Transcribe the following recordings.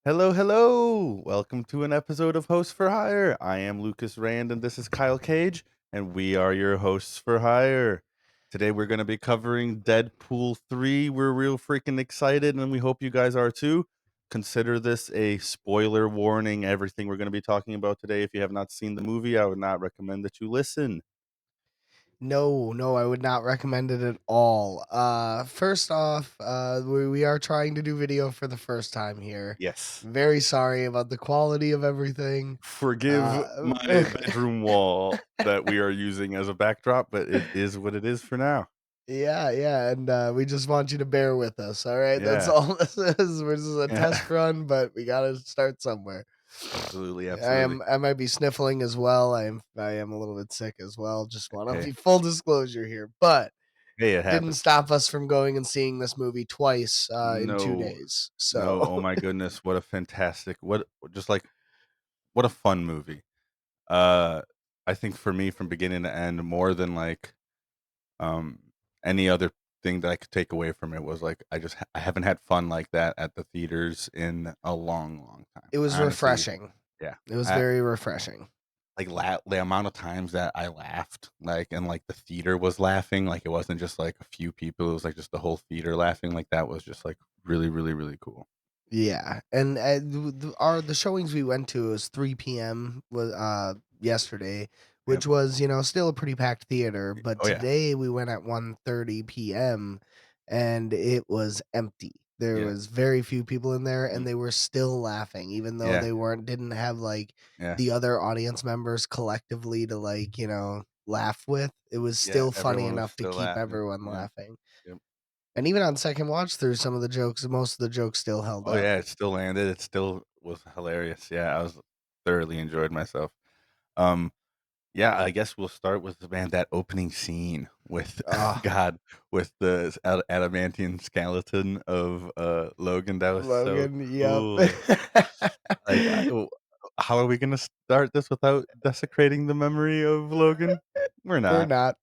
Hello, hello. Welcome to an episode of Hosts for Hire. I am Lucas Rand and this is Kyle Cage, and we are your hosts for hire. Today we're going to be covering Deadpool 3. We're real freaking excited and we hope you guys are too. Consider this a spoiler warning. Everything we're going to be talking about today, if you have not seen the movie, I would not recommend that you listen. No, I would not recommend it at all. First off, we are trying to do video for the first time here. Yes. Very sorry about the quality of everything. Forgive Uh, my bedroom wall that we are using as a backdrop, but it is what it is for now. yeah, and we just want you to bear with us. All right, that's Yeah. all this is. This is a Yeah. test run, but we gotta start somewhere. Absolutely, I absolutely. am. I might be sniffling as well. I am a little bit sick as well. Just want to Hey, be full disclosure here, but hey, it didn't happens. stop us from going and seeing this movie twice in two No, days. no, So oh my goodness, what a fantastic just like what a fun movie. Uh, I think for me from beginning to end, more than um any other thing that I could take away from it was like I haven't had fun like that at the theaters in a long, long time. it was I honestly, refreshing. yeah. It was I very refreshing. like the amount of times that I laughed, like, and like the theater was laughing, like it wasn't just like a few people, it was like just the whole theater laughing, like that was just like really, really, really cool. Yeah, and the showings we went to was 3 p.m. was yesterday, Yep. which was still a pretty packed theater. But Oh yeah. today we went at 1:30 p.m. and it was empty. There Yeah. was very few people in there, Mm. and they were still laughing, even though Yeah. they didn't have like Yeah. the other audience members collectively to laugh with. It was Yeah. still funny Everyone was enough to still keep laughing. everyone Yeah. laughing. Yep. And even on second watch through some of the jokes, most of the jokes still held Oh up. yeah, it still landed. It still was hilarious. Yeah, I was thoroughly enjoyed myself. Um, yeah, I guess we'll start with man that opening scene with Ah, God with the adamantium skeleton of Logan. That was so Logan, yep. cool. Like, how are we gonna start this without desecrating the memory of Logan? We're We're not. not.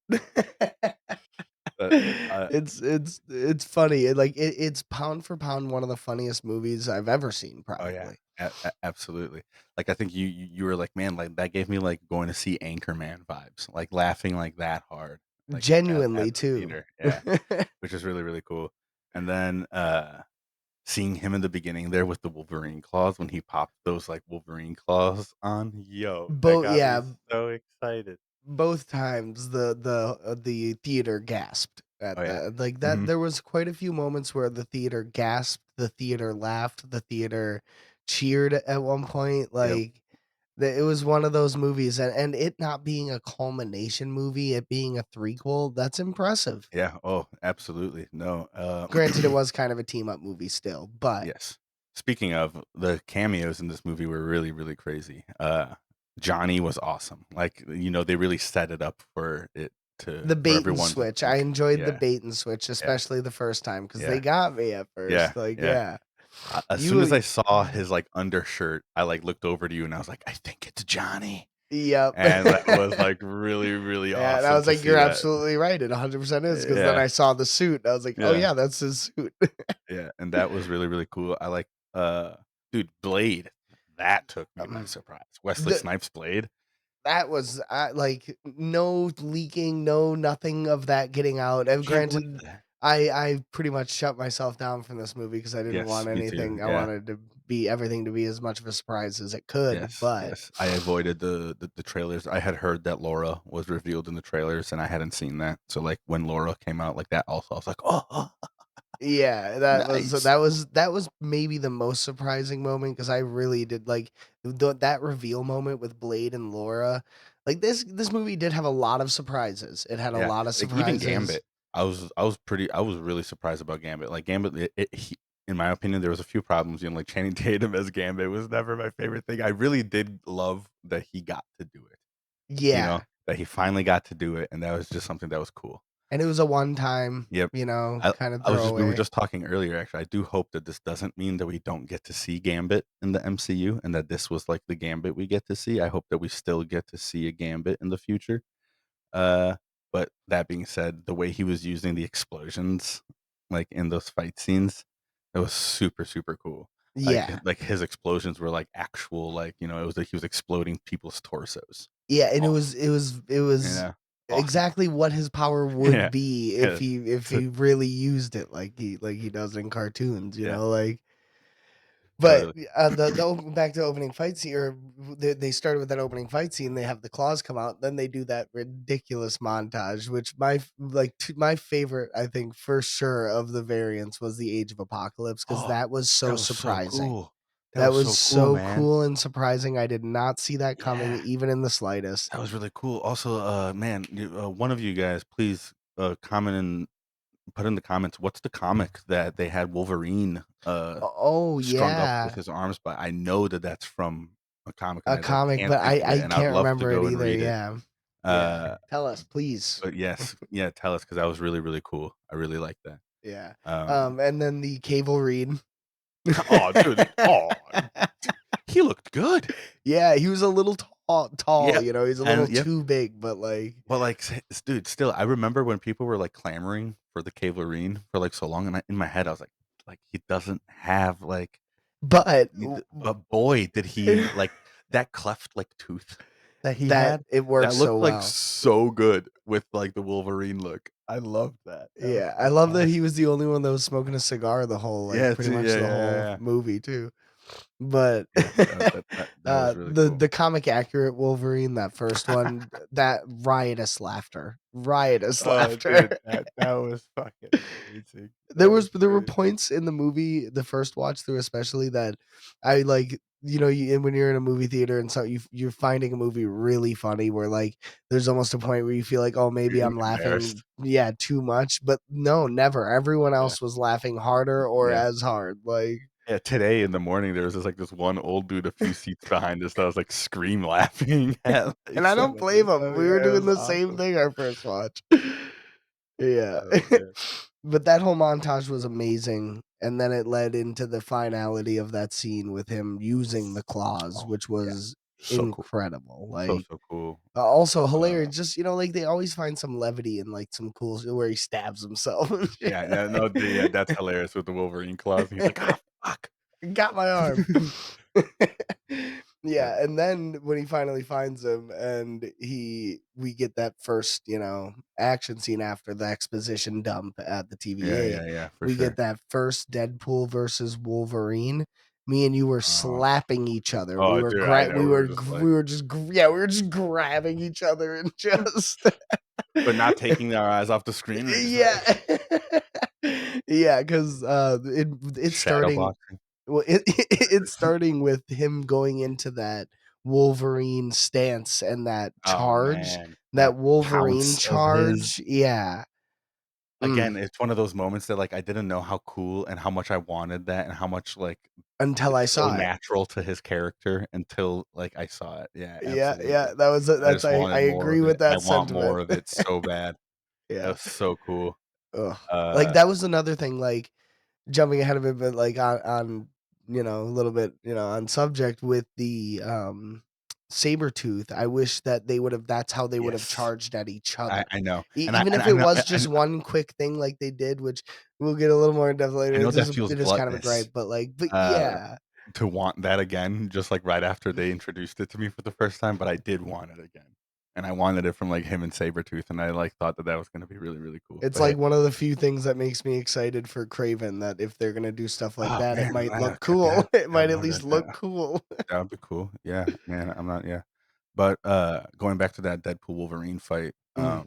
But It's funny. It's pound for pound one of the funniest movies I've ever seen, oh yeah, probably. absolutely. Like I think you were like, man, like that gave me like going to see Anchorman vibes, like laughing like that hard, like at Genuinely the too. theater. Yeah, which is really really cool. And then seeing him in the beginning there with the Wolverine claws when he popped those like Wolverine claws on, yo, that Both got me yeah, so excited. both times the theater gasped Oh at yeah. that. Like that Hmm. there was quite a few moments where the theater gasped, the theater laughed, the theater cheered at one point. Yep. It was one of those movies, and it not being a culmination movie, it being a threequel, that's impressive. Yeah. Oh, absolutely. No. Granted, it was kind of a team up movie still, but Yes. Speaking of, the cameos in this movie were really, really crazy. Johnny was awesome. Like, they really set it up for it the for bait and everyone to switch, I think. enjoyed the Yeah, bait and switch, yeah, especially the first time because they yeah, got me at yeah, first. Like, yeah. yeah, As soon you, as I saw his like undershirt, I like looked over to you and I was like, I think it's Johnny. yep. And that was like really, really Yeah, and I awesome was to like, see "You're that. absolutely right. It 100% is." Because then Yeah, I saw the suit, and I was like, "Oh yeah, yeah, that's his suit." yeah. And that was really, really cool. I like dude, Blade. That took me by Um, surprise. Wesley the Snipes Blade. That was, like, no leaking, no nothing of that getting out, I and can't believe granted, that. I pretty much shut myself down from this movie because I didn't Yes, want me too. anything. I Yeah. wanted to be everything to be as much of a surprise as it could, Yes, but yes. I avoided the trailers. I had heard that Laura was revealed in the trailers, and I hadn't seen that. So, like, when Laura came out like that also, I was like, "Oh, yeah, that was nice." that was that was maybe the most surprising moment because I really did like that reveal moment with Blade and Laura. Like this movie did have a lot of surprises. It had a Yeah, lot of like, even surprises. Gambit, I was really surprised about Gambit. Like, Gambit, in my opinion, there was a few problems, like, Channing Tatum as Gambit was never my favorite thing. I really did love that he got to do it, Yeah, that he finally got to do it, and that was just something that was cool. and it was a one time, Yep. I kind of we were throwaway. just talking earlier, actually. I do hope that this doesn't mean that we don't get to see Gambit in the MCU and that this was like the Gambit we get to see. I hope that we still get to see a Gambit in the future. Uh, but that being said, the way he was using the explosions, like in those fight scenes, it was super, super cool. Yeah. Like his explosions were like actual, like, it was like he was exploding people's torsos. Yeah, and it Awesome. was it was it was Yeah. Awesome. exactly what his power would Yeah. be Yeah. if To he really used it like he does in cartoons, yeah. like but, Totally. back to opening fight scene or they started with that opening fight scene, they have the claws come out, then they do that ridiculous montage, which my favorite, I think, for sure, of the variants was the Age of Apocalypse because Oh, that was that so was so surprising. cool. That That was was so cool, so man. cool and surprising, I did not see that coming Yeah. even in the slightest. That was really cool. Also, man, one of you guys, please, comment and put in the comments, what's the comic that they had Wolverine, Oh, strung up with yeah. his arms, but I know that that's from a comic, and A I comic, can't but think of it, I and I'd can't love to remember it go and either, read it. yeah. Yeah. Uh, Tell us, please. but yes, yeah, tell us because that was really, really cool. I really like that. Yeah. Um, And then the Cable Reed. oh, dude, oh, he looked good. Yeah, he was a little tall, Yeah, he's a little and yep, too big, but, like but like, dude, still, I remember when people were like clamoring for the Cavalry for like so long, and in my head, I was like he doesn't have like, but but boy, did he like that cleft like tooth that he that had. it works That so looked like well. so good with like the Wolverine look. I loved that. That was Yeah, I love that he fantastic. was the only one that was smoking a cigar Yeah, pretty too. much Yeah, the yeah, whole yeah. movie too. But, Yeah, that was really cool. the comic accurate Wolverine, that first one, that riotous Oh, laughter. dude, that was fucking amazing. That was There were great. points in the movie, the first watch through especially, that I like, and when you're in a movie theater and so you're finding a movie really funny where, like, there's almost a point where you feel like, "Oh, maybe You're I'm laughing, embarrassed. yeah, too much," but no, never. Everyone Yeah, else was laughing harder or yeah. as hard, like Yeah, today in the morning, there was this one old dude a few seats behind us that was, like, scream laughing at, like, and I some don't of this blame him. stuff. We were Yeah, it doing was the same awesome. thing our first watch. Yeah. Oh, man. But that whole montage was amazing, and then it led into the finality of that scene with him using the claws, Oh, which yeah. was So cool. incredible, So, like, so cool. also Uh, hilarious, just, like, they always find some levity and, like, some cool where he stabs himself and shit. yeah, yeah, no, yeah, that's hilarious with the Wolverine claws, and he's like, "Ah, fuck." Got my arm. Yeah. Yeah, and then when he finally finds him and we get that first, action scene after the exposition dump at the Yeah, TVA. yeah, yeah, for We get sure. that first Deadpool versus Wolverine. Me and you were Oh. slapping each other. Oh, dude, I know, We were just yeah, we were just grabbing each other and just but not taking our eyes off the screen, we're just yeah. like Yeah, 'cause, it's shadow starting boxing. well, it's starting with him going into that Wolverine stance and Oh, man, that that Wolverine pounce of his. charge, yeah. Mm, Again, it's one of those moments that, like, I didn't know how cool and how much I wanted that and how much, like, until I it's so saw it. natural to his character until, like, I saw it. Yeah, Yeah, absolutely. yeah, that was a I that's just I wanted more agree of with it. I that want sentiment. more of it so bad. That Yeah, was so cool. ugh. Like, Uh, that was another thing, like, jumping ahead of it, but, like, a little bit, on subject with the, Sabretooth, I wish that that's how they would have yes, charged at each other. I know, Even if I it know was just one quick thing like they did, which we'll get a little more in depth later, I know that feels it is kind of a gluttonous, gripe, but, uh, yeah. to want that again, just, like, right after they introduced it to me for the first time, but I did want it again, and I wanted it from, like, him and Sabretooth, and I, like, thought that that was gonna be really, really cool, It's but hey. like one of the few things that makes me excited for Craven, that if they're gonna do stuff like Oh, that, it man, might look that cool. It that might at no, least look cool. that would be cool. Yeah, man, I'm not yeah. But, going back to that Deadpool Wolverine fight, Mm.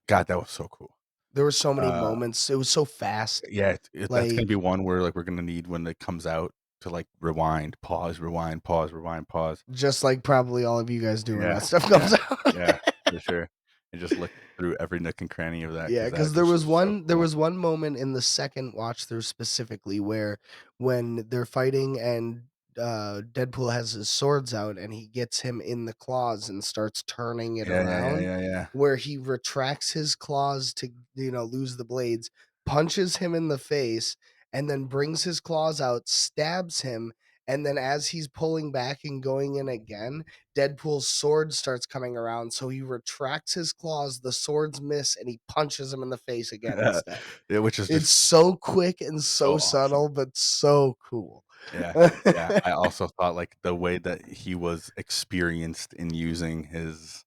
God, that was so cool. There were so many Uh, moments. It was so fast. yeah, that's gonna Like, be one where, like, we're gonna need when it comes out to, like, rewind, pause, rewind, pause, rewind, pause. just like probably all of you guys do when Yeah, that stuff yeah, comes out. yeah, for sure, and just look through every nook and cranny of that Yeah, because that because just was so there cool. was one moment in the second watch through specifically where when they're fighting and, Deadpool has his swords out and he gets him in the claws and starts turning it Yeah, yeah, yeah, around, yeah, yeah. where he retracts his claws to, lose the blades, punches him in the face, and then brings his claws out, stabs him, and then as he's pulling back and going in again, Deadpool's sword starts coming around, so he retracts his claws, the swords miss, and he punches him in the face again instead. Yeah, which is It's just so quick and so so awesome. subtle, but so cool. Yeah, yeah. I also thought, like, the way that he was experienced in using his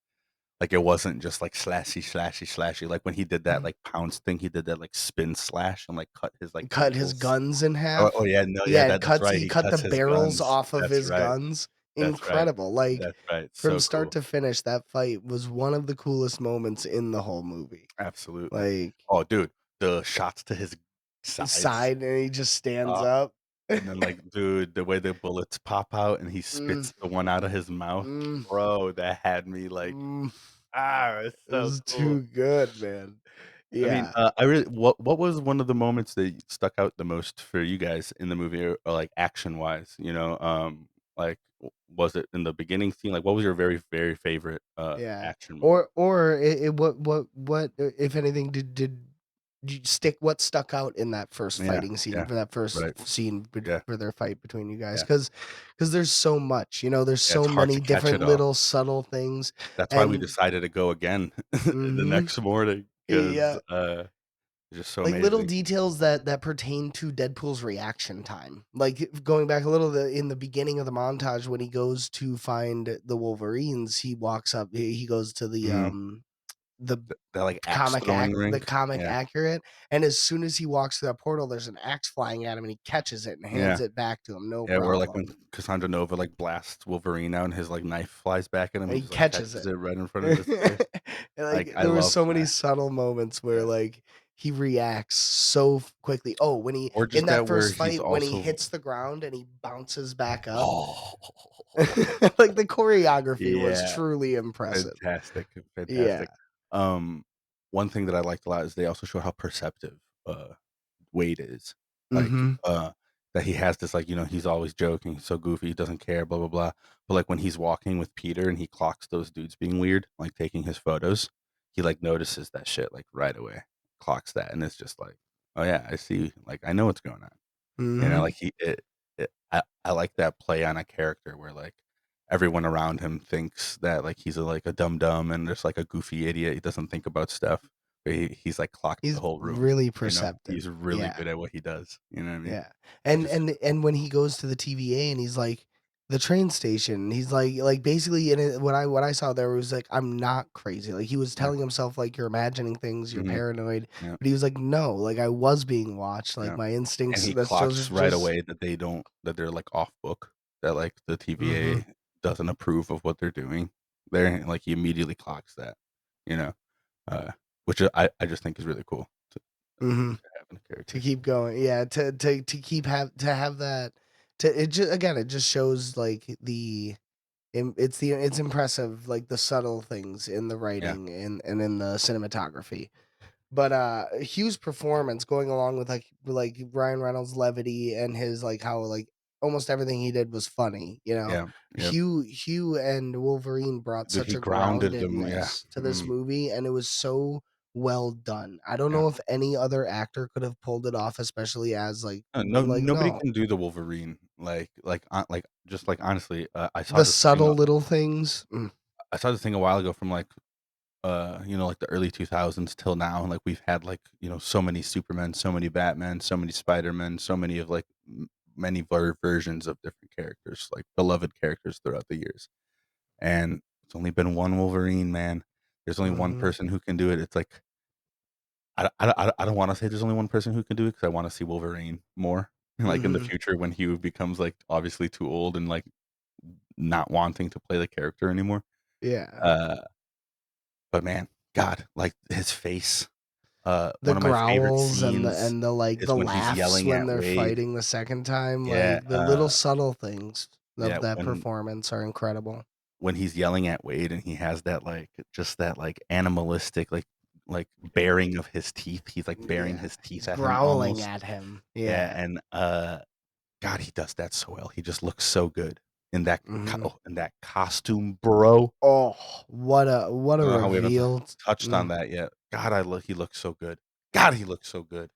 like, it wasn't just, like, slashy, slashy, slashy, like, when he did that, like, pounce thing, he did that, like, spin slash and, like, cut his, like, Cut his ankles. guns in Oh, half. yeah, no, yeah, Yeah, it that's cuts right, he he cut the cuts his barrels guns. off of That's his right, guns. that's right, Incredible, like, that's right, from so start cool. to finish, that fight was one of the coolest moments in the whole movie. Absolutely. Like, Oh, dude, the shots to his sides, side and he just stands uh, up. and then, like, dude, the way the bullets pop out and he Mm, spits the one out of his mouth, mm, bro, that had me like, mm. it's It so was cool. too good, man. I mean, Yeah, I really what was one of the moments that stuck out the most for you guys in the movie or, like, action-wise, you know? Like, was it in the beginning scene? Like, what was your very, very favorite, yeah. action moment? Or what, if anything, did you stick what stuck out in that first Yeah, fighting scene, yeah, for that first right, scene yeah, for their fight between you guys? yeah, Because there's so much, there's yeah, it's so hard to many catch different it all. little subtle things, That's why we and decided to go again the mhm, next morning 'cause, yeah. it's just so Like little amazing. details that pertain to Deadpool's reaction time. Like going back a little, in the beginning of the montage when he goes to find the Wolverines, he walks up, he goes to Mhm. the That, like, axe throwing the ring? comic Yeah, accurate, and as soon as he walks through that portal, there's an axe flying at him, and he catches it and hands yeah. it back to him, no Yeah, or like problem, when Cassandra Nova, like, blasts Wolverine out and his, like, knife flies back at him, and he he just, like, catches catches it. it right in front of his face. And, Like, like, I there were love so many that. subtle moments where, Yeah. like, he reacts so quickly. Oh, when he Or in just that that where first he's fight, when he also hits the ground and he bounces back up, Oh. like, the choreography was Yeah, truly impressive. fantastic, Yeah. fantastic. Um, one thing that I liked a lot is they also show how perceptive, Wade is. Like, Mhm. that he has this, like, he's always joking, he's so goofy, he doesn't care, blah, blah, blah. But, like, when he's walking with Peter and he clocks those dudes being weird, like, taking his photos, he, like, notices that shit, like, right away, clocks that, and it's just like, "Oh, yeah, I see, like, I know what's going on." Mhm. Like, I like that play on a character where, like, everyone around him thinks that, like, he's like, a dum-dum and just, like, a goofy idiot, he doesn't think about stuff, but he's, like, clocked the He's whole room, really you know? perceptive. He's really Yeah. good at what he does, you know what I mean? Yeah, Which is and when he goes to the TVA and he's like, "The train station," he's like, basically, in it, what I saw there was like, "I'm not crazy." Like, he was yeah, telling himself, like, "You're imagining things, you're mhm, paranoid," yeah, but he was like, "No, like, I was being watched, like, yeah, my and instincts, he that's clocks right just." away that they're, like, off book, that, like, the Mhm, TVA doesn't approve of what they're doing there, and, like, he immediately clocks that, you know? Uh, which I just think is really cool mhm. to have in a To character. keep going, yeah, to keep to have that, to it just, again, it just shows, like, it's impressive, like, the subtle things in the Yeah, writing and in the cinematography. But, Hugh's performance going along with, like, Ryan Reynolds' levity and his, like, how, like, almost everything he did was funny, you know? yeah, yeah. Hugh and Wolverine brought Dude, such he a grounded them, yeah, groundedness to this mhm. movie, and it was so well done. I don't Yeah. know if any other actor could have pulled it off, especially as, Nobody no. can do the Wolverine, just, like, honestly, The subtle little things. I saw this thing a while ago from, like, like, the early 2000s till now, and, like, we've had, like, so many Supermen, so many Batman, so many Spider-Men, so many of, like, many versions of different characters, like, beloved characters throughout the years, and it's only been one Wolverine, man. There's only one Mhm, person who can do it. It's like I don't wanna say there's only one person who can do it because I wanna see Wolverine more, like, in the mhm. future when Hugh becomes, like, obviously too old and, like, not wanting to play the character anymore, Yeah. uh, but man, God, like, his face, The one of my favorite growls scenes like, is the when he's laughs yelling when at they're Wade. fighting the second time, Yeah, like, the little subtle things yeah, of that performance are incredible. when he's yelling at Wade and he has that, like just that, like, animalistic, like, baring of his teeth, he's, like, baring Yeah, his he's teeth at him growling almost. at him. Yeah, Yeah. and, God, he does that so well. He just looks so good Mhm. in that costume, bro. Oh, what I a don't know how we haven't reveal. touched on Mm. that yet. God, I look he looks so good. God, he looks so good.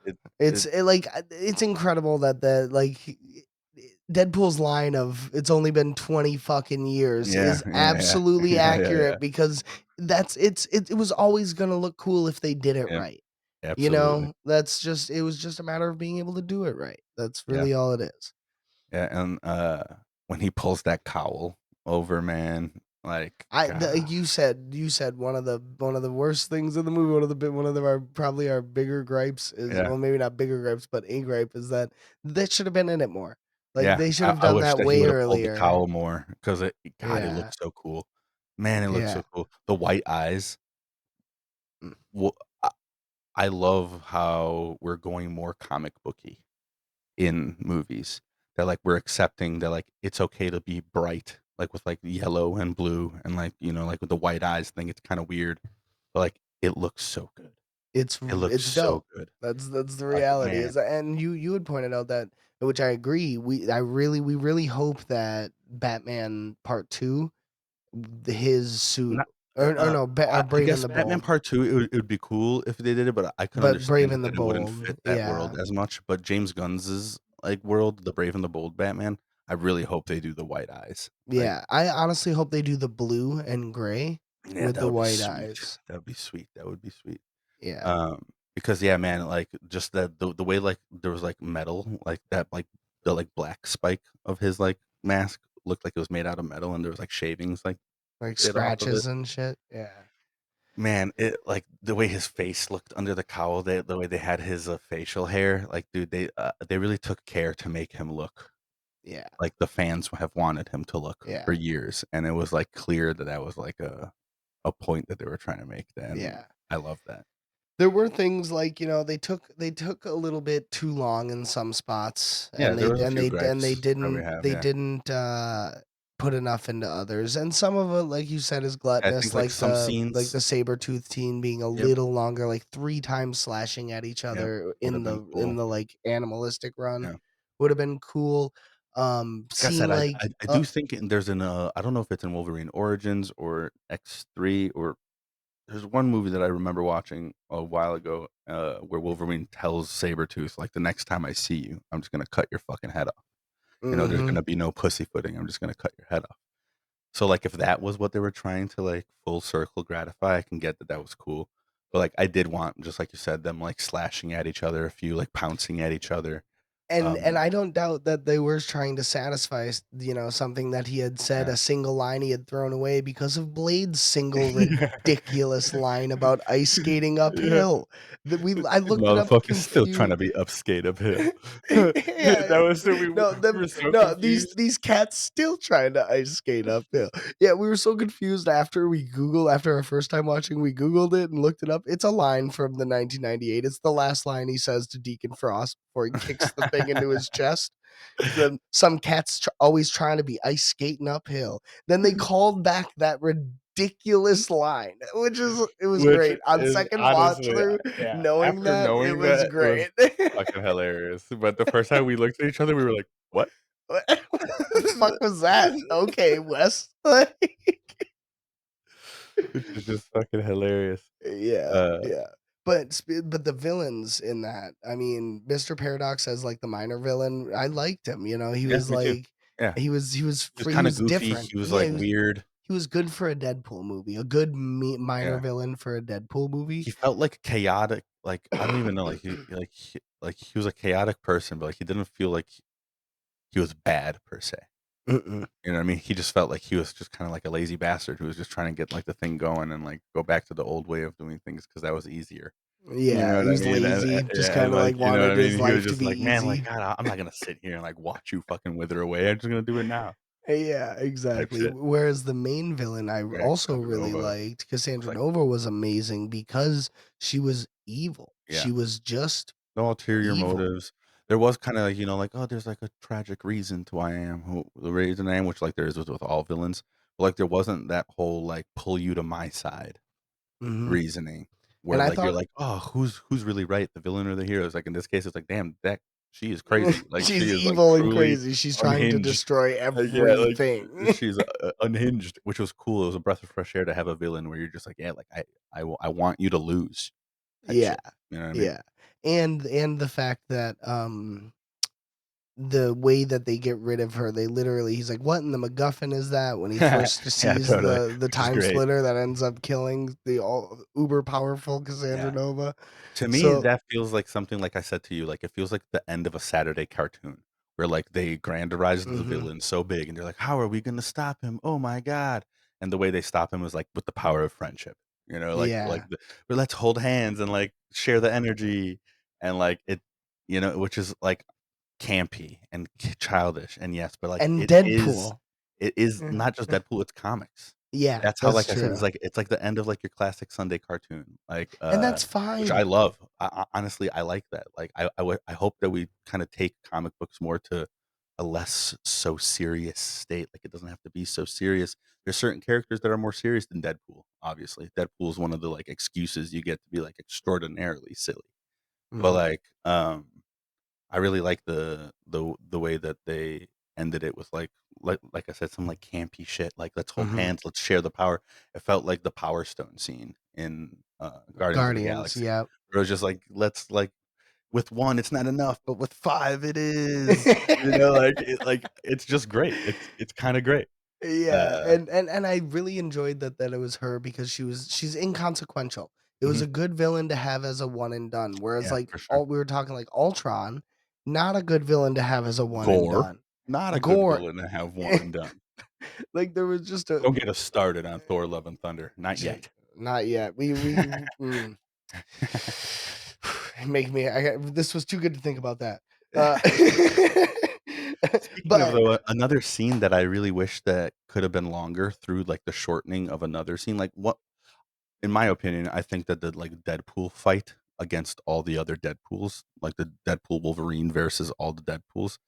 It it It's incredible that Deadpool's line of "It's only been 20 fucking years" yeah, is yeah, yeah. absolutely Yeah, yeah, yeah, accurate, because it was always gonna look cool if they did it yeah. right. Absolutely. that's just it was just a matter of being able to do it right. That's Yeah. really all it is. Yeah, and, when he pulls that cowl over, man, like, God. You said one of the worst things in the movie, one of the our probably our bigger gripes is, Yeah. well, maybe not bigger gripes, but a gripe is that should have been in it more. Like, Yeah, they should I have I done wish that that he way would've pulled the earlier. cowl more 'cause it Yeah, looks so cool. Man, it looks yeah. so cool. The white eyes, Mm. well, I love how we're going more comic booky in movies. That, like, we're accepting that, like, it's okay to be bright, like, with, like, yellow and blue and, like, like, with the white eyes thing, it's kinda weird, but, like, it looks so good. It looks It's so dope. good. That's the Like, reality man, is, and you had pointed out that, which I agree, we really hope that Batman Part 2, his suit, not or no, I Brave and guess the Batman Bold, Part 2, it would be cool if they did it, but I could but Brave understand and the that it wouldn't Bold, fit that yeah. world as much, but James Gunn's, like, world, the Brave and the Bold Batman, I really hope they do the white eyes. Like, Yeah, I honestly hope they do the blue and gray yeah, with that the would be white sweet. eyes. That would be sweet. That would be sweet. Yeah, Because yeah, man, like, just that the way, like, there was, like, metal, like, that, like, the, like, black spike of his, like, mask looked like it was made out of metal, and there was, like, shavings, like, like did off of it. scratches and shit. Yeah, Man, it like, the way his face looked under the cowl, the way they had his, facial hair, like, dude, they really took care to make him look yeah, like the fans have wanted him to look for yeah, years, and it was, like, clear that that was, like, a point that they were trying to make then. yeah. I love that. There were things like, they took a little bit too long in some spots, Yeah, and there was a few they gripes that we didn't have, they yeah. didn't, put enough into others, and some of it, like you said, is I gluttonous, think, like, some like scenes. the saber-tooth teen being a Yep, little longer, like 3 times slashing at each yep, other would've been in cool. the, like, animalistic run Yeah. would have been cool. Like I said, Seeing I do think there's I don't know if it's in Wolverine Origins or X3 or there's one movie that I remember watching a while ago, where Wolverine tells Sabretooth, like, "The next time I see you, I'm just gonna cut your fucking head off. There's Mhm. gonna be no pussyfooting, I'm just gonna cut your head off." So, like, if that was what they were trying to, like, full circle gratify, I can get that that was cool. But, like, I did want, just like you said, them, like, slashing at each other, a few, like, pouncing at each other. And Um I don't doubt that they were trying to satisfy, something that he had said, Yeah. a single line he had thrown away because of Blade's single Yeah. ridiculous line about ice skating Yeah. uphill. That we I looked it up Motherfucker's still trying confused. to be upskate uphill. Yeah, That was so no, we them were so no, confused. these cats still trying to ice skate uphill. Yeah, we were so confused after our first time watching, we Googled it and looked it up. It's a line from the 1998. It's the last line he says to Deacon Frost before he kicks the thing into his chest. Then some cats always trying to be ice skating uphill. Then they called back that ridiculous line, which is it was Which great. On is second watch honestly, through, yeah, knowing after that, it knowing was that, it was great. fucking hilarious, but the first time we looked at each other, we were like, "What?" What the fuck was that? Okay, Wes. Which is just fucking hilarious. Yeah, Uh, yeah. But the villains in that, I mean, Mr. Paradox as, like, the minor villain, I liked him, he yeah, was me too. like Yeah, he was he kinda was goofy, different. he was, Yeah, like, weird. he was good for a Deadpool movie, a good minor Yeah. villain for a Deadpool movie. He felt like chaotic, like, I don't even know, like, he was a chaotic person, but, like, he didn't feel like he was bad per se. Mm-mm. You know what I mean? He just felt like he was just kinda like a lazy bastard who was just trying to get, like, the thing going and, like, go back to the old way of doing things because that was easier. You know Yeah, what he I was mean? lazy, just Yeah, and, kinda, like, like, you know what wanted I his mean? He was life to just be like, "Man, like, easy. God, I'm not gonna sit here and, like, watch you fucking wither away. I'm just gonna do it now," Yeah, type exactly. shit. Whereas the main villain I Yeah, also Casanova really was liked, Cassandra like, Nova, was amazing because she was evil. yeah, She was just no ulterior evil. motives. There was kinda, like, like, "Oh, there's, like, a tragic reason to why I am who the reason I am," which, like, there is with all villains, but, like, there wasn't that whole, like, pull you to my side Mhm. reasoning where, And I like, you're thought like, "Oh, who's really right, the villain or the hero?" It's like, in this case, it's like, "Damn, that she is crazy." Like, she she's is, like, evil and truly crazy. She's trying to unhinged. destroy Like, yeah, like, everything. she's, unhinged, which was cool. It was a breath of fresh air to have a villain where you're just like, "Yeah, like, I want you to lose," type Yeah, shit. You know what I mean? yeah. And the fact that, the way that they get rid of her, they literally he's like, "What in the MacGuffin is that?" When he first Yeah, sees totally, the which is time great. splitter that ends up killing the all uber powerful Cassandra Yeah. Nova. To me, So that feels like something like I said to you, like, it feels like the end of a Saturday cartoon where, like, they grandiose the mhm, villain so big, and they're like, "How are we gonna stop him? Oh my god." And the way they stop him is, like, with the power of friendship, yeah, but let's hold hands and, like, share the energy, and, like, which is, like, campy and childish, and yes, but, like, and it Deadpool. is Eh, not just eh, Deadpool, it's comics. yeah, That's how, that's like I said, true, it's like the end of, like, your classic Sunday cartoon, and that's which I fine. love. Honestly, I like that. Like, I hope that we kinda take comic books more to a less so serious state, like, it doesn't have to be so serious. There's certain characters that are more serious than Deadpool, obviously. Deadpool is one of the, like, excuses you get to be, like, extraordinarily silly. But, Mhm, like, I really like the way that they ended it with, like I said, some, like, campy shit, like, "Let's hold mhm. hands, let's share the power." It felt like the Power Stone scene in, Guardians of the Guardians, Galaxy, yeah. where it was just like, "Let's like, with 1, it's not enough, but with 5, it is." It's just great. It's kinda great. Yeah, Uh, and I really enjoyed that it was her because she's inconsequential. It was mhm. a good villain to have as a one and done, whereas, Yeah, like, for sure. all we were talking, like, Ultron, not a good villain to have as a one and Thor, done. not a good Gore, villain to have one and done. like, there was just a Don't get us started on Thor: Love and Thunder. Not yet. not yet. Make me I got this was too good to think about that. Uh, Speaking of, but though, another scene that I really wish that could have been longer through, like, the shortening of another scene, like, what in my opinion, I think that the, like, Deadpool fight against all the other Deadpools, like the Deadpool Wolverine versus all the Deadpools,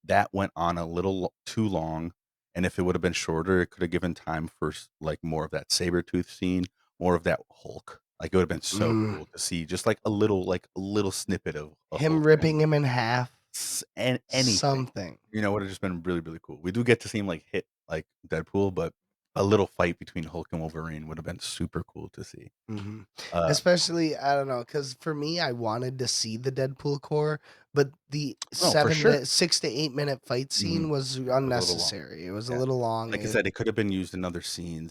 that went on a little too long, and if it would have been shorter, it could have given time for like more of that Sabretooth scene, more of that Hulk. Like, it would have been so mm, cool to see just like a little snippet of a him Hulk ripping and him in half, anything. something. Would have just been really, really cool. We do get to see him like hit like Deadpool, but a little fight between Hulk and Wolverine would have been super cool to see. Mhm. Uh, Especially, I don't know, because for me, I wanted to see the Deadpool core, but the no, for 7 sure. minute 6 to 8 minute fight Mhm. scene was It was a little long. unnecessary. It was a Yeah. little long. Like I It said, it could have been used in other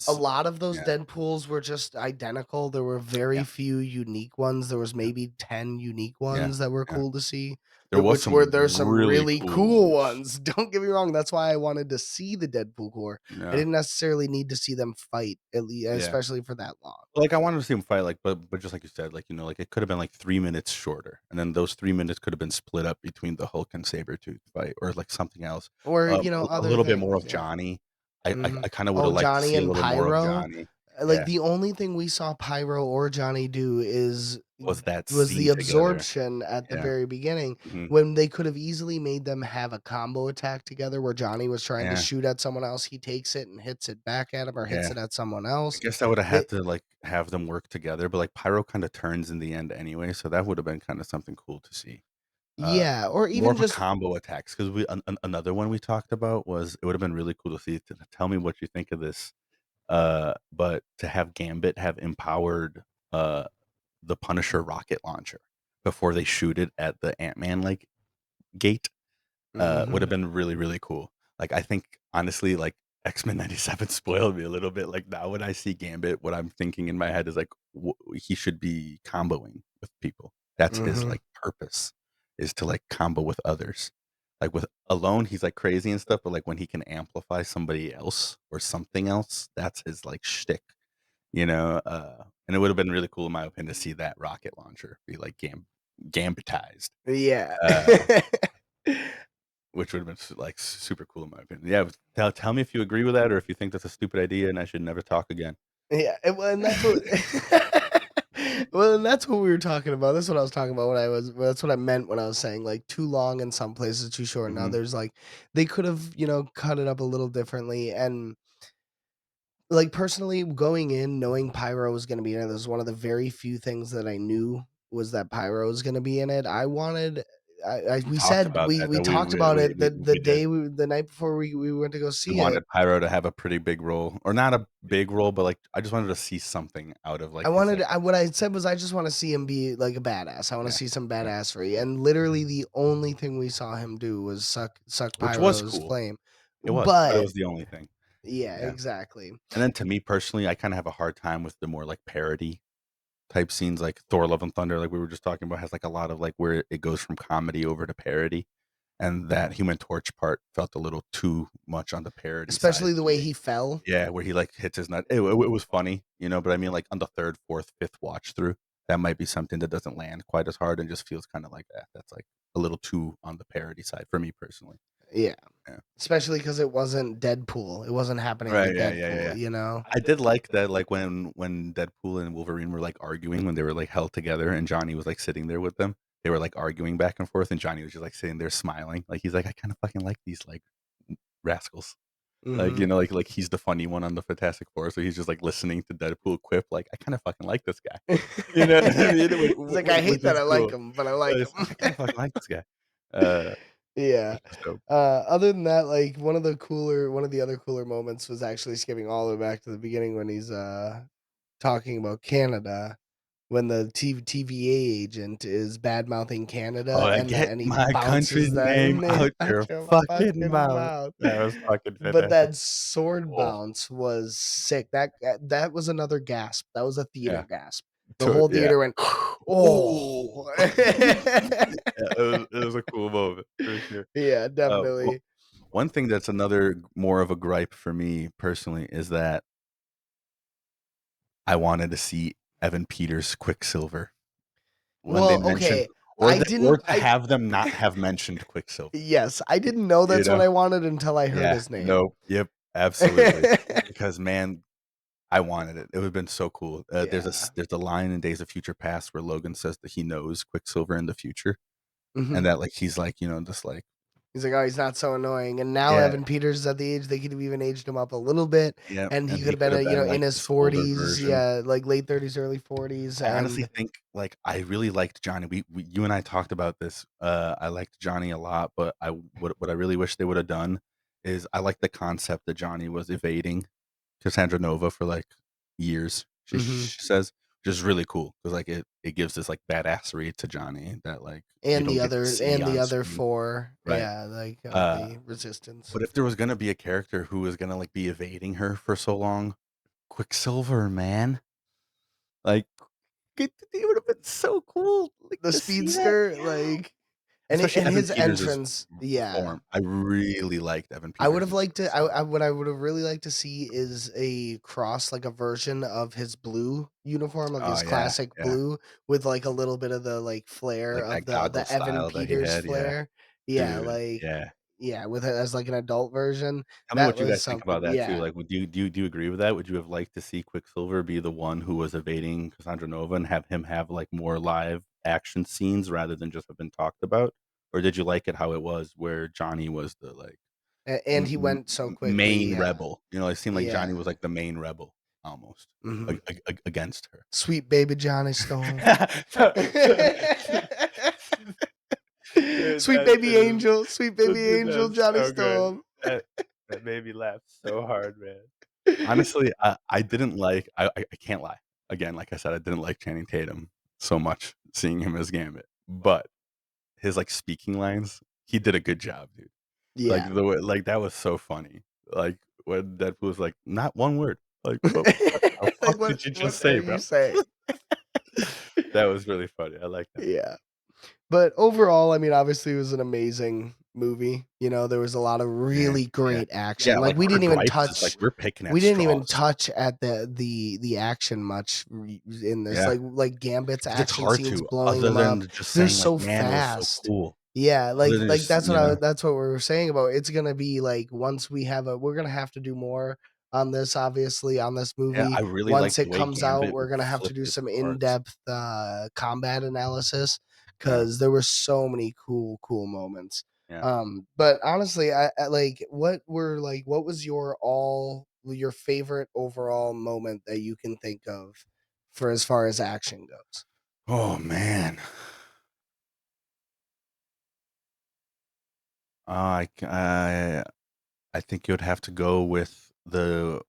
A scenes. lot of those Yeah, Deadpools were just identical. There were yeah, very few unique ones. There was yeah, maybe 10 unique yeah, ones that were yeah. cool to see, There was which were some there's some really really cool cool ones. ones. Don't get me wrong, that's why I wanted to see the Deadpool core. I Yeah, didn't necessarily need to see them fight, at least, yeah. especially for that long. Like, I wanted to see him fight, like, but just like you said, like, like, it could have been, like, 3 minutes shorter, and then those 3 minutes could have been split up between the Hulk and Sabretooth fight or, like, something else. Or, A other little bit more things, of yeah. Johnny. Mhm. I kinda woulda Oh, liked to Johnny see a and little more of Pyro? Johnny. Like, Yeah. the only thing we saw Pyro or Johnny do Was that was the scene together. absorption at the Yeah. very beginning Mhm. when they could have easily made them have a combo attack together where Johnny was trying to Yeah, shoot at someone else, he takes it and hits it back at him or hits yeah. it at someone I else. guess I woulda They had to, like, have them work together, but, like, Pyro kinda turns in the end anyway, so that would've been kinda something cool to see. Uh, Yeah, or More even of a just combo attacks 'cause we another one we talked about was it would've been really cool to see tell me what you think of this, but to have Gambit have empowered, uh, the Punisher rocket launcher before they shoot it at the Ant-Man, like, gate. Would have Mhm, been really, really cool. Like, I think, honestly, like, X-Men '97 spoiled me a little bit. Like, now when I see Gambit, what I'm thinking in my head is, like, he should be comboing with people. That's his, mhm. like, purpose, is to, like, combo with others. Like, with alone, he's, like, crazy and stuff, but, like, when he can amplify somebody else or something else, that's his, like, shtick, and it would have been really cool, in my opinion, to see that rocket launcher be, like, gambitized. Yeah. Uh which would have been like super cool in my opinion. Yeah, but tell me if you agree with that or if you think that's a stupid idea and I should never talk again. Yeah, and that's what well, and that's what we were talking about. That's what I was talking about when that's what I meant when I was saying, like, too long in some places, too short in Mhm. others, like, they could have, cut it up a little differently, and, like, personally, going in knowing Pyro was gonna be in it, this was one of the very few things that I knew was that Pyro was gonna be in it. I wanted We we talked said about that we we talked we about we it we the we did. day the night before we went to go We see it. wanted Pyro to have a pretty big role, or not a big role, but, like, I just wanted to see something out of, I like, his, wanted like I what I said was I just wanna see him be like a badass. I wanna yeah, see some yeah, badassery, and literally the only thing we saw him do was suck which was Pyro's cool. flame. But it But was the only thing. yeah, Yeah, exactly. and then to me personally, I kinda have a hard time with the more, like, parody type scenes, like Thor: Love and Thunder, like we were just talking about, has, like, a lot of, like, where it goes from comedy over to parody, and that Human Torch part felt a little too much on the parody side Especially the to way me. he fell. Yeah, where he, like, hits his nut. It was funny, but I mean, like, on the 3rd, 4th, 5th watch through, that might be something that doesn't land quite as hard and just feels kinda like that. That's, like, a little too on the parody side for me personally. Yeah. Yeah. Especially because it wasn't Deadpool. It wasn't happening Right, like yeah, yeah, yeah, Deadpool, yeah. you know? I did like that, like, when Deadpool and Wolverine were, like, arguing, when they were, like, held together and Johnny was, like, sitting there with them. They were, like, arguing back and forth, and Johnny was just, like, sitting there smiling. Like, he's like, "I kinda fucking like these, like, rascals." Like, Mhm. like he's the funny one on the Fantastic Four, so he's just, like, listening to Deadpool quip, like, "I kinda fucking like this guy." You know what I Yeah. mean? It's like, "I hate Which that is I like cool. him, but I like It's him." like, "I kinda fucking like this guy." Uh, Yeah. which is dope. Other than that, like, one of the other cooler moments was actually skipping all the way back to the beginning when he's, talking about Canada, when the TVA agent is bad mouthing Canada, "Oh, and get he my country's bounces that name name out out your your fucking fucking mouth." mouth. That was fucking But fantastic. that sword Oh, bounce was sick. That was another gasp. That was a yeah. theater gasp. The To whole yeah. theater went, Oh. "Oh." Yeah, it was a cool moment for sure. Yeah, Well, definitely. one thing that's another more of a gripe for me personally is that I wanted to see Evan Peters' Quicksilver when they Well, mentioned, okay, I or didn't to have them not have mentioned Quicksilver, yes, I y didn't know you that's what know? I wanted until I heard Yeah, his name. nope, yep, absolutely, because, man, I wanted it. It would've been so cool. Yeah. There's a line in Days of Future Past where Logan says that he knows Quicksilver in the future, and Mhm. that, like, he's like, just like He's like, "Oh, he's not so annoying," and now yeah, Evan Peters is at the age they could have even aged him up a little bit, yeah, and he and could he have been, could have been, in like, his this older 40s, version. yeah, like, late 30s, early 40s, I honestly and think, like, I really liked Johnny. You and I talked about this. I liked Johnny a lot, but what I really wish they would have done is I like the concept that Johnny was evading Cassandra Nova for like years. mhm, She says, which is really cool because like it gives this like badassery to Johnny that like you don't get to see and the on other screen, 4, right? yeah, like, Uh, the Resistance. but if there was gonna be a character who was gonna like be evading her for so long, Quicksilver, man, like it would have been so cool, like, The to see that. speedster, Yeah. like Especially and Evan his Peters' entrance, yeah. form. I really liked Evan I would have Peters' liked to form. I what I would have really liked to see is a cross, like a version of his blue uniform, of Oh, his yeah, classic yeah. blue with, like, a little bit of the, like, flair Like of that the goggle Evan style that he Peters had, yeah. flair. Yeah, Dude, like yeah. yeah, with it as, like, an adult version. Tell me That what you was guys think about something, that too, yeah. like, would you do you agree with that? Would you have liked to see Quicksilver be the one who was evading Cassandra Nova and have him have, like, more live action scenes rather than just have been talked about? Or did you like it how it was where Johnny was the, like, And he went so quickly, main yeah. rebel? It seemed like Johnny Yeah. was, like, the main rebel almost Mhm. against her. Sweet baby Johnny Storm. So so dude, that is Sweet baby dude, angel, that's Johnny so good. Storm. That made me laugh so hard, man. Honestly, I didn't like I can't lie. Again, like I said, I didn't like Channing Tatum so much seeing him as Gambit, but his, like, speaking lines, he did a good job, dude. Like, Yeah. the way like, that was so funny. Like, when Deadpool was like, "Not one word." Like, "What the Like, fuck did you what just are say, you bro?" saying? That was really funny. I like that. Yeah. But overall, I mean, obviously, it was an amazing movie. There was a lot of Man, really yeah. great Yeah, action. Like like, our gripes is, like, we're picking at we didn't even straws. touch at the action much in this. Yeah. Like Gambit's 'Cause it's action hard scenes to, blowing other him up. than just They're saying, like, so "Man, it was so fast. cool." Yeah, Other than just that's what we were saying about it's gonna be like once we're gonna have to do more on this, obviously, on this Yeah, movie. I really Once liked the it way comes out, Gambit we're would gonna have to flip do his some cards. in-depth combat analysis Yeah, because there were so many cool moments. yeah. But honestly, I like what was your favorite overall moment that you can think of for as far as action goes? Oh, man. I think you would have to go with the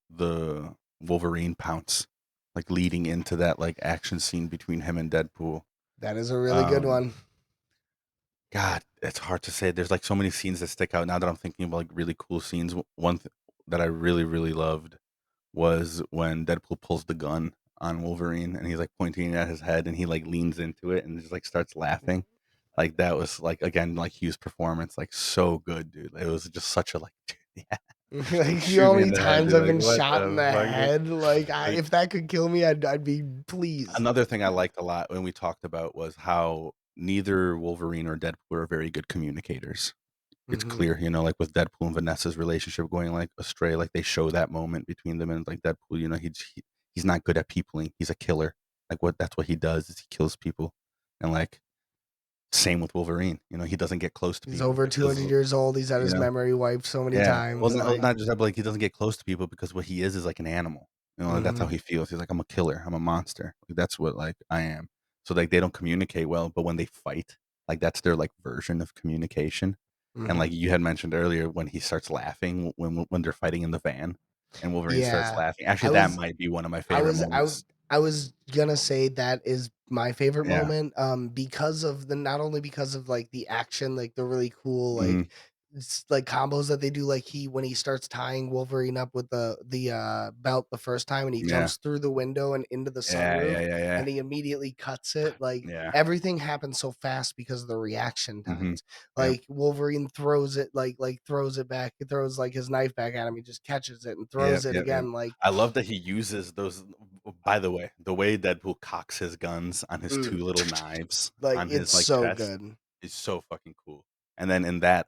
Wolverine pounce, like leading into that like action scene between him and Deadpool. That is a really good Um, one. God, it's hard to say. There's like so many scenes that stick out now that I'm thinking about like really cool scenes. That I really loved was when Deadpool pulls the gun on Wolverine and he's like pointing it at his head and he like leans into it and just like starts laughing. Like that was like again like Hugh's performance, like so good, dude. It was just such a like, yeah, like Like, you know shoot how me in many the head, times dude. I've Like been what shot in the the fuck, dude? head? Like, Like if that could kill me, I'd be pleased. another thing I liked a lot when we talked about was how neither Wolverine or Deadpool are very good communicators. It's Hmm. clear, like with Deadpool and Vanessa's relationship going like astray, like they show that moment between them and like Deadpool, he's not good at peopling. He's a killer. Like that's what he does is he kills people. And like same with Wolverine, he doesn't get close to He's people over because 200 years old. He's had you his know, memory wiped so many yeah. Well, times. no, Like, not just that, but like he doesn't get close to people because what he is like an animal. That's how hmm he feels. He's like, I'm a killer. I'm a monster. Like, that's what like I am. So like they don't communicate well, but when they fight, like that's their like version of communication. And hmm like you had mentioned earlier, when he starts laughing when they're fighting in the van, and Wolverine starts yeah, laughing. Actually, I that was might be one of my I favorite was I moments. I was gonna say that is my favorite Yeah. moment, because of the not only because of like the action, like the really cool Mhm. like combos that they do, like when he starts tying Wolverine up with the belt the first time, and he Yeah. jumps through the window and into the Yeah. sunroof, Yeah. Yeah. Yeah. and he immediately cuts it. Like, Yeah. everything happens so fast because of the reaction Mhm. times. Yep. Like, Wolverine throws it, like throws it back, he throws like his knife back at him, he just catches it and Yep, throws it yep, yep. again. Like, I love that he uses those by the way, the way Deadpool cocks his guns on his mm, 2 little knives like, on it's his, like, so chest good. is so fucking cool. And then in that,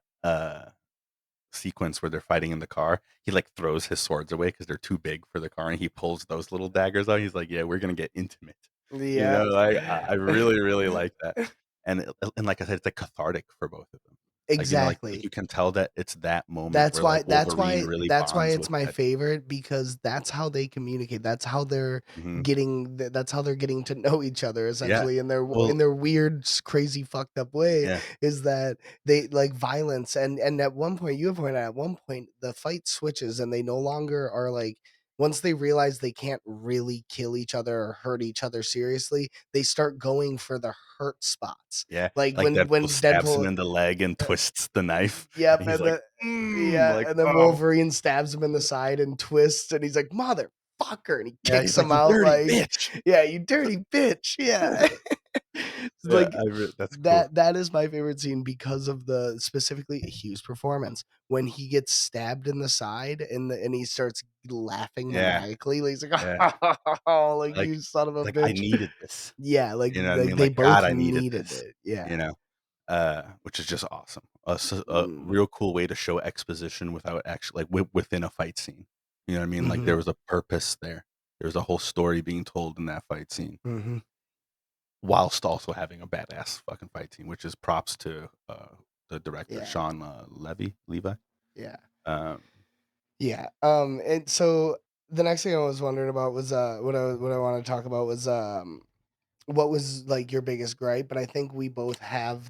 sequence where they're fighting in the car, he, like, throws his swords away because 'cause they're too big for the car, and he pulls those little daggers out. He's like, "Yeah, we're gonna get intimate." Yeah. Like, I really, really like that. And like I said, it's, like, cathartic for both of them. Like, like, Exactly. you can tell that it's that moment That's where, like, why that's Wolverine why really that's why bonds it's with my Deadpool. favorite, because that's how they communicate. That's how they're Mhm. that's how they're getting to know each other, Yeah. essentially, in their Well, weird, crazy, fucked up way, yeah. is that they like violence, and at one point, you have pointed out, at one point the fight switches and they no longer are like, once they realize they can't really kill each other or hurt each other seriously, they start going for the hurt spots. Yeah, Like like Deadpool when stabs him Deadpool in the leg and twists the knife, Yep, and he's and like, then yeah, like, and then "Oh." Wolverine stabs him in the side and twists, and he's like, "Motherfucker," and he Yeah, kicks he's like, him "You out dirty like, bitch." "Yeah, you dirty bitch." Yeah. Yeah, Like, that's cool. that is my favorite scene because of the specifically Hugh's performance. When he gets stabbed in the side and he starts laughing Yeah, maniacally, like, he's like, yeah, "Oh, like, like you son of a I bitch." needed this, Yeah, you know what I mean? they Like, God, both I needed needed this, it. Yeah. you know? Which is just awesome. A Mm, real cool way to show exposition without actually like, within a fight scene, you know what I mean? Like, mhm, there was a purpose there. There was a whole story being told in that fight scene. mhm. Whilst also having a badass fucking fight team, which is props to, the director, Yeah, Sean, Levi? yeah. Um, Yeah. And so the next thing I was wondering about was what I want to talk about was what was like your biggest gripe, but I think we both have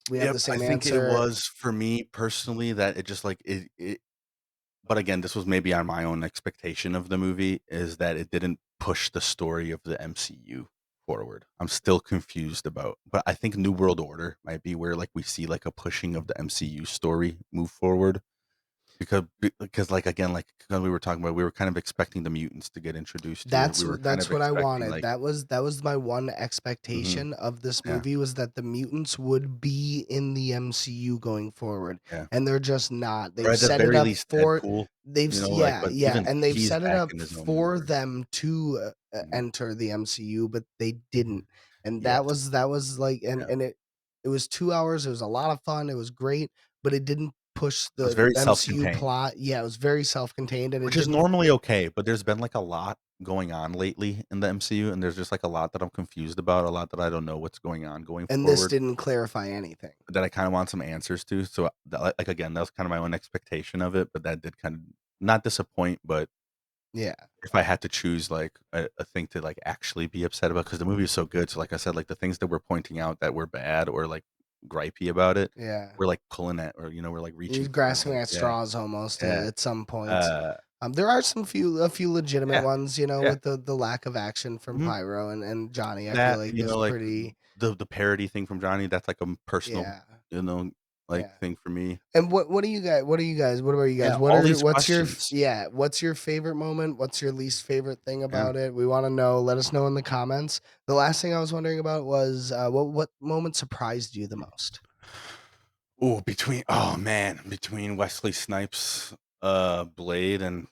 we have yep, the I same think it answer. was for me personally that it just, like, it but again, this was maybe on my own expectation of the movie, is that it didn't push the story of the MCU forward. I'm still confused but I think New World Order might be where, like, we see, like, a pushing of the MCU story move forward. Because like again, like 'cause we were talking about, we were kind of expecting the mutants to get introduced here. We were kind That's of what I expecting wanted. like That was my one mhm, expectation of this yeah, movie, was that the mutants would be in the MCU going forward, yeah. and they're just not. Or They've at the set it very up least for Deadpool, yeah, but yeah, even and they've he's set it back up in his own for universe. them to Mhm. enter the MCU, but they didn't. And Yes, that was like, yeah. and it was 2 hours. It was a lot of fun. It was great, but it didn't push It was the very MCU self-contained, plot. Yeah, it was very self-contained, and it which is didn't. normally okay, but there's been, like, a lot going on lately in the MCU, and there's just, like, a lot that I'm confused about, a lot that I don't know what's going on going And this forward, didn't clarify anything. that I kinda want some answers to, so, like, again, that was kinda my own expectation of it, but that did kind of not disappoint, but Yeah. if I had to choose, like, a thing to, like, actually be upset about, because the movie is so good, so, like I said, like, the things that we're pointing out that were bad or, like, gripey about it. Yeah. We're, like, pulling at or, we're, like, He's reaching for it, grasping like at yeah, straws almost yeah, at some points. uh, There are a few legitimate yeah, ones, yeah, with the lack of action from mhm. Pyro and Johnny. I feel That, like is like, pretty. the parody thing from Johnny, that's, like, a personal, Yeah, you know, like, yeah. thing for me. And what do you guys? What are you guys? What about you Yeah, guys? all these questions. What's your favorite moment? What's your least favorite thing Yeah. about it? We want to know. Let us know in the comments. The last thing I was wondering about was what moment surprised you the most? Ooh, between Wesley Snipes' blade and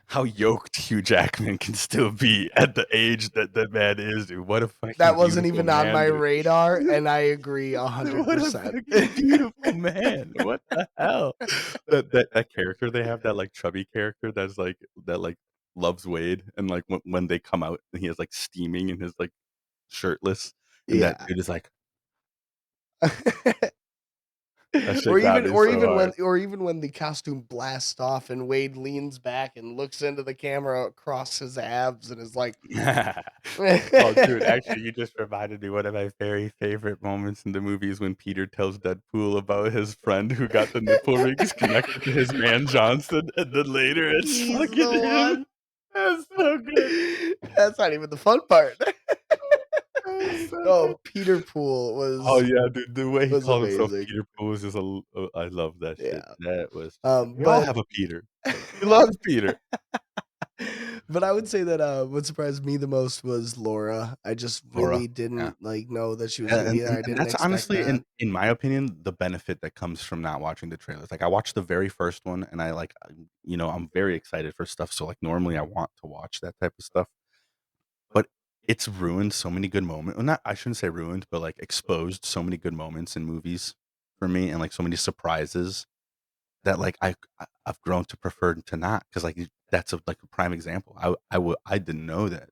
how yoked Hugh Jackman can still be at the age that that man is, dude. What a fucking That wasn't beautiful even on my man, dude. radar, and I agree Dude, what a 100%. fucking beautiful man. What the hell? That character they have, that, like, chubby character that's, like that, like, loves Wade, and, like, when they come out and he is, like, steaming and his, like, shirtless, and that Yeah. dude is like that shit got me Or so even hard. when the costume blasts off and Wade leans back and looks into the camera across his abs and is like Oh, dude, actually, you just reminded me one of my very favorite moments in the movie is when Peter tells Deadpool about his friend who got the nipple rings connected to his man Johnson, and then later it's he's fucking the him. one. That's so good. That's not even the fun part. That's so good. Oh, Peter Pool Oh, yeah, dude, the way he was called himself amazing. Peter Pool was just I love that shit. Yeah. That was just like we all But have a Peter. We love Peter. but I would say that what surprised me the most was Laura. I just Laura, really yeah. didn't like know that she was Yeah, going to be there. I and didn't that's expect honestly, that. in my opinion, the benefit that comes from not watching the trailers. Like, I watched the very first one, and I'm very excited for stuff, so, like, normally I want to watch that type of stuff, but it's ruined so many good moments. Well, not I shouldn't say ruined, but, like, exposed so many good moments in movies for me and, like, so many surprises that, like, I've grown to prefer to not because like, that's a prime example. I didn't know that.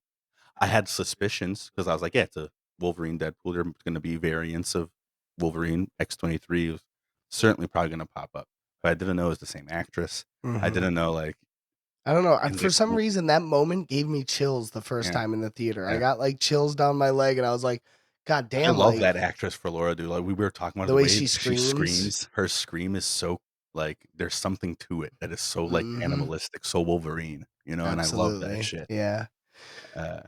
I had suspicions because I was like, "Yeah, it's a Wolverine Deadpool. There's gonna be variants of Wolverine. X-23 is certainly probably gonna pop up." But I didn't know it was the same actress. I Mhm. didn't know, like I don't know. and, For like, some w reason, that moment gave me chills the first yeah, time in the theater. I yeah. got like chills down my leg, and I was like, "God I damn!" love Like that actress for Laura, dude. Like, we were talking about the the way way she that she screams. screams. Her scream is so like, there's something to it that is so, like, Hmm. animalistic, so Wolverine, and I love that Absolutely, shit. yeah. Uh,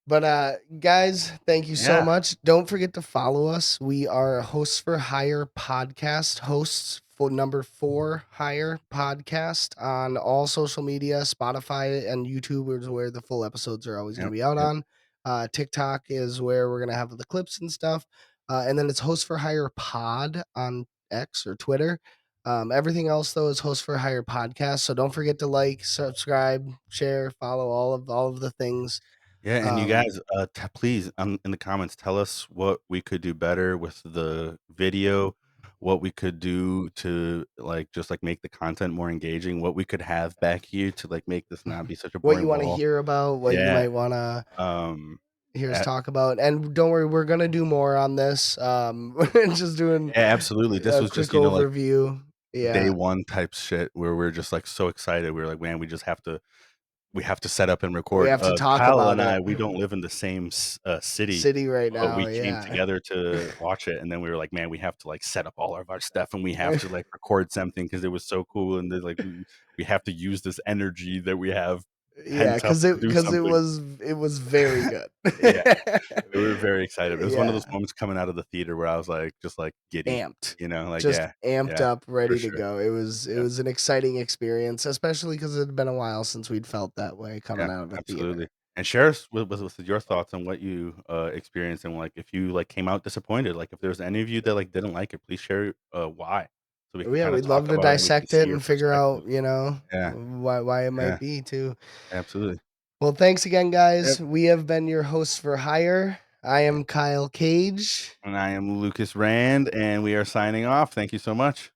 But guys, thank you so yeah. much. Don't forget to follow us. We are Hosts for Hire podcast, hosts for number 4 Hire podcast on all social media. Spotify and YouTube is where the full episodes are always going to Yep, be out yep. on. TikTok is where we're going to have the clips and stuff. And then it's Hosts for Hire pod on X or Twitter. Everything else though is Hosts for Hire podcast. So don't forget to like, subscribe, share, follow all of the things. Yeah, and you Um, guys, please, in the comments, tell us what we could do better with the video, what we could do to like just like make the content more engaging, what we could have back here to like make this not be such a what you boring want to wall. hear about, what you Yeah. might want to hear us Uh, talk about. And don't worry, we're going to do more on this. Just doing yeah, absolutely. This a was quick just like overview. day Yeah. one type shit where we're just like so excited. We're like, man, we have to set up and We record. have to talk Kyle about and it. I, we don't live in the same city, City right but now. we came Yeah. together to watch it, and then we were like, "Man, we have to like set up all of our stuff, and we have to like record something because it was so cool, and then like we have to use this energy that we have Yeah, pent up to do cuz something." it was very good. Yeah, we were very excited. It was one of those Yeah. moments coming out of the theater where I was like, just like giddy, Amped. like Just yeah, amped yeah, up, for ready to sure. go. It Yep. was an exciting experience, especially cuz it had been a while since we'd felt that way Yeah, coming out of a theater. absolutely. And share us with your thoughts on what you, experienced and, like, if you, like, came out disappointed, like, if there's any of you that, like, didn't like it, please share, why, so we can Yeah, kinda we'd talk love to about it and we can dissect see it your and figure perspective. out, Yeah, why it might yeah, be too. absolutely. Well, thanks again, guys. Yep, We have been your hosts for hire. I am Kyle Cage. and I am Lucas Rand, and we are signing off. Thank you so much.